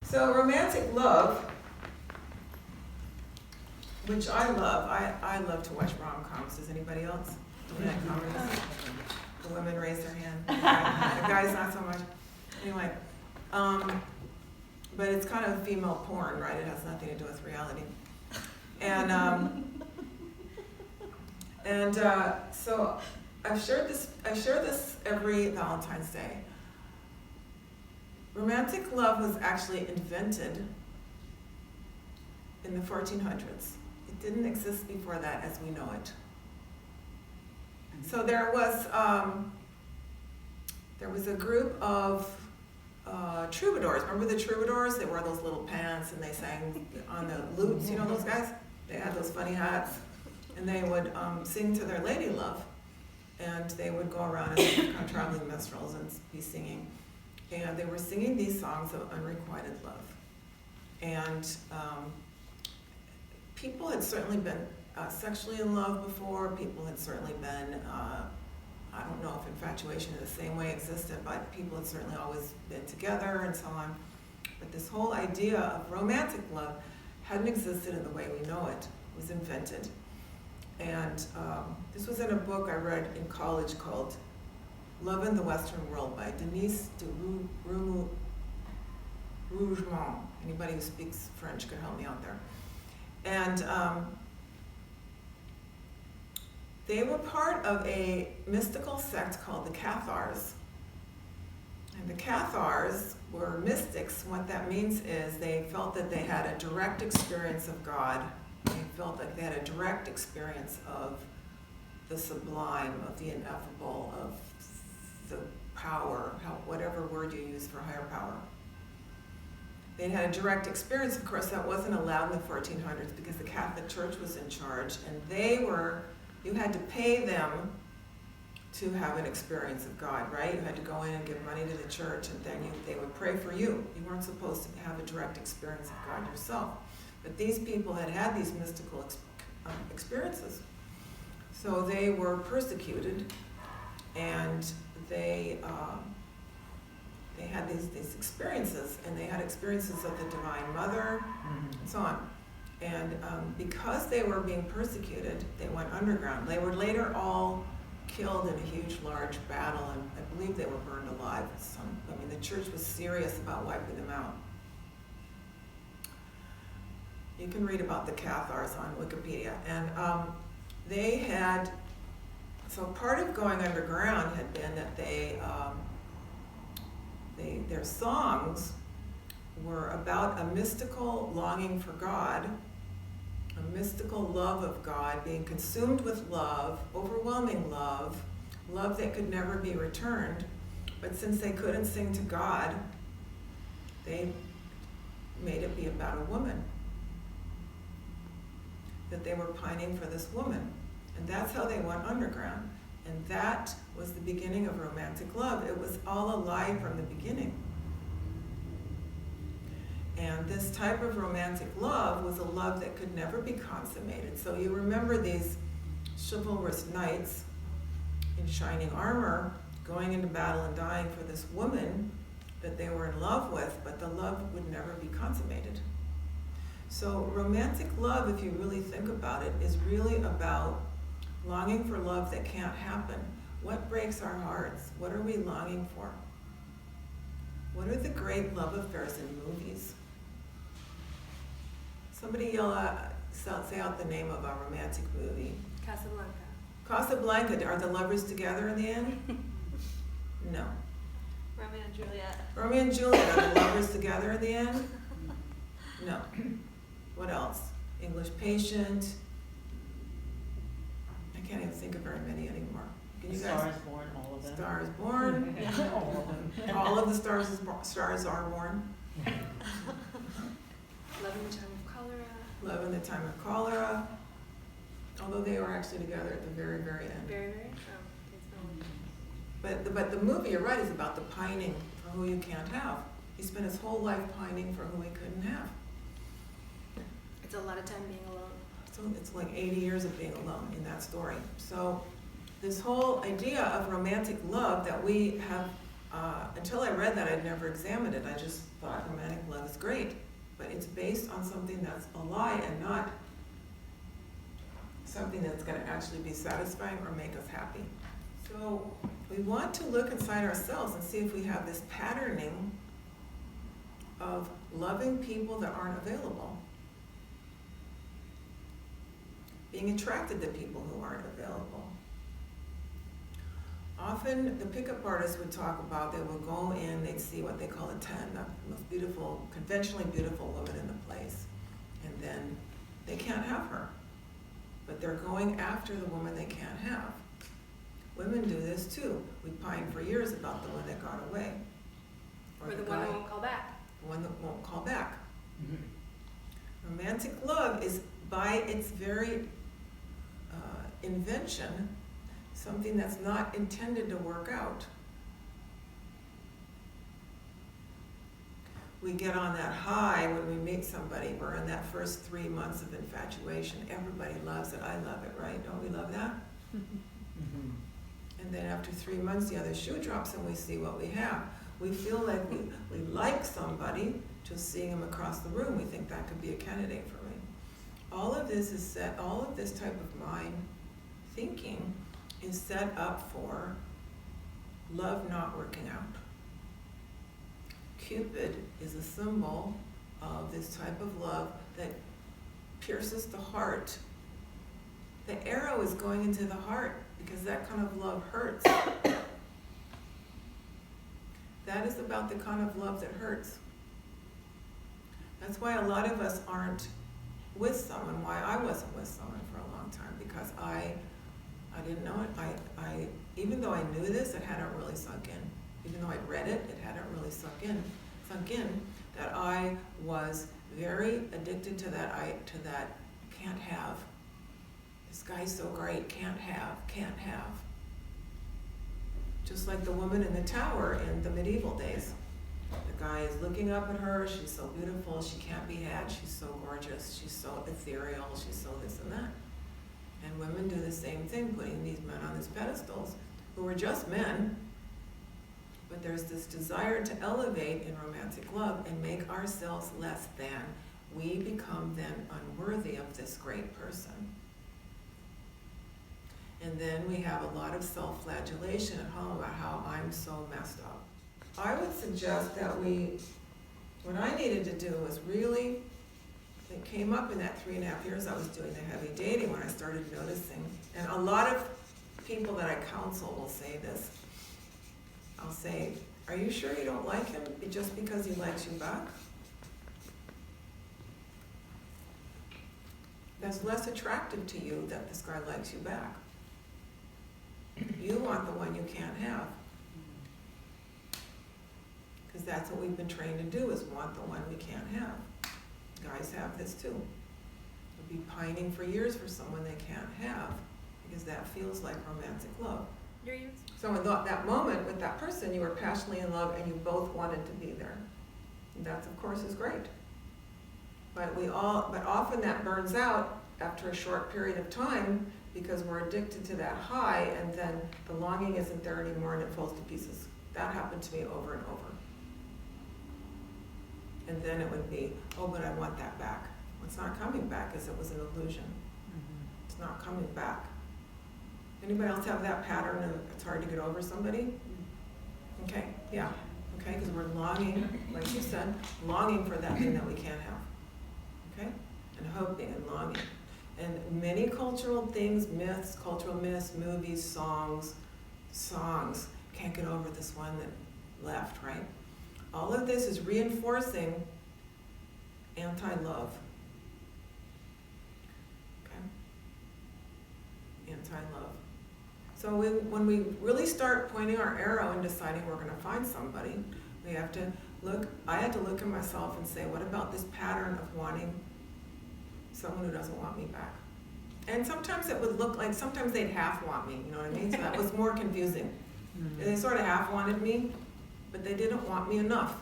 So romantic love, which I love. I love to watch rom-coms. Does anybody else? The women raise their hand. The guys not so much. Anyway, but it's kind of female porn, right? It has nothing to do with reality. And so I share this every Valentine's Day. Romantic love was actually invented in the 1400s. It didn't exist before that as we know it. So there was a group of troubadours. Remember the troubadours? They wore those little pants and they sang on the lutes. You know those guys? They had those funny hats, and they would sing to their lady love, and they would go around as kind of traveling minstrels and be singing. And they were singing these songs of unrequited love. And people had certainly been sexually in love before. People had certainly been, I don't know if infatuation in the same way existed, but people had certainly always been together and so on. But this whole idea of romantic love hadn't existed in the way we know it. It was invented. And this was in a book I read in college called Love in the Western World by Denise de Rougemont. Anybody who speaks French could help me out there. And they were part of a mystical sect called the Cathars. And the Cathars were mystics. What that means is they felt that they had a direct experience of God. They felt like they had a direct experience of the sublime, of the ineffable, of the power, whatever word you use for higher power. They had a direct experience. Of course, that wasn't allowed in the 1400s because the Catholic Church was in charge, and you had to pay them to have an experience of God, right? You had to go in and give money to the church, and then they would pray for you. You weren't supposed to have a direct experience of God yourself. But these people had these mystical experiences. So they were persecuted, and they had these experiences, and they had experiences of the Divine Mother, and so on. And because they were being persecuted, they went underground. They were later all killed in a huge, large battle, and I believe they were burned alive. The church was serious about wiping them out. You can read about the Cathars on Wikipedia. And so part of going underground had been that their songs were about a mystical longing for God, a mystical love of God, being consumed with love, overwhelming love that could never be returned. But since they couldn't sing to God, they made it be about a woman. That they were pining for this woman. And that's how they went underground. And that was the beginning of romantic love. It was all a lie from the beginning. And this type of romantic love was a love that could never be consummated. So you remember these chivalrous knights in shining armor going into battle and dying for this woman that they were in love with, but the love would never be consummated. So romantic love, if you really think about it, is really about longing for love that can't happen. What breaks our hearts? What are we longing for? What are the great love affairs in movies? Somebody say out the name of a romantic movie. Casablanca. Casablanca. Are the lovers together in the end? No. Romeo and Juliet. Romeo and Juliet. Are the lovers together in the end? No. What else? English Patient. I can't even think of very many anymore. Can you guys? Star is Born, all of them. Star is Born. All of them. All of the stars are born. Love in the Time of Cholera. Love in the Time of Cholera. Although they were actually together at the very, very end. Very, very. But the movie, you're right, is about the pining for who you can't have. He spent his whole life pining for who he couldn't have. It's a lot of time being alone. So it's like 80 years of being alone in that story. So this whole idea of romantic love that we have until I read that, I'd never examined it. I just thought romantic love is great, but it's based on something that's a lie and not something that's going to actually be satisfying or make us happy. So we want to look inside ourselves and see if we have this patterning of loving people that aren't available, being attracted to people who aren't available. Often the pickup artists would talk about, they would go in, they'd see what they call a 10, the most beautiful, conventionally beautiful woman in the place, and then they can't have her, but they're going after the woman they can't have. Women do this too. We pine for years about the one that got away. Or the one that won't call back. The one that won't call back. Romantic love is, by its very invention, something that's not intended to work out. We get on that high when we meet somebody. We're in that first 3 months of infatuation. Everybody loves it. I love it, right? Don't we love that? And then after 3 months, the other shoe drops and we see what we have. We feel like we like somebody, just seeing them across the room. We think that could be a candidate for me. All of this is set, all of this type of mind thinking is set up for love not working out. Cupid is a symbol of this type of love that pierces the heart. The arrow is going into the heart because that kind of love hurts. That is about the kind of love that hurts. That's why a lot of us aren't with someone, why I wasn't with someone for a long time, because I didn't know it. I even though I knew this, it hadn't really sunk in. Even though I'd read it, it hadn't really sunk in that I was very addicted to that can't have. This guy's so great, can't have. Just like the woman in the tower in the medieval days. The guy is looking up at her, she's so beautiful, she can't be had, she's so gorgeous, she's so ethereal, she's so this and that. And women do the same thing, putting these men on these pedestals who are just men, but there's this desire to elevate in romantic love and make ourselves less than. We become then unworthy of this great person. And then we have a lot of self-flagellation at home about how I'm so messed up. I would suggest that what I needed to do was really, it came up in that 3.5 years I was doing the heavy dating when I started noticing, and a lot of people that I counsel will say this. I'll say, are you sure you don't like him just because he likes you back? That's less attractive to you that this guy likes you back. You want the one you can't have. Because that's what we've been trained to do, is want the one we can't have. Guys have this too. They'll be pining for years for someone they can't have, because that feels like romantic love. So in that moment with that person, you were passionately in love and you both wanted to be there. And that, of course, is great. But often that burns out after a short period of time because we're addicted to that high, and then the longing isn't there anymore and it falls to pieces. That happened to me over and over. And then it would be, oh, but I want that back. Well, it's not coming back because it was an illusion. It's not coming back. Anybody else have that pattern of it's hard to get over somebody? Okay, yeah. Okay, because we're longing, like you said, longing for that thing that we can't have. Okay? And hoping and longing. And many cultural things, cultural myths, movies, songs, can't get over this one that left, right? All of this is reinforcing anti-love. Okay? Anti-love. So when we really start pointing our arrow and deciding we're going to find somebody, we have to look, I had to look at myself and say, what about this pattern of wanting someone who doesn't want me back? And sometimes it would look like, sometimes they'd half want me, you know what I mean? So that was more confusing. They sort of half wanted me, but they didn't want me enough.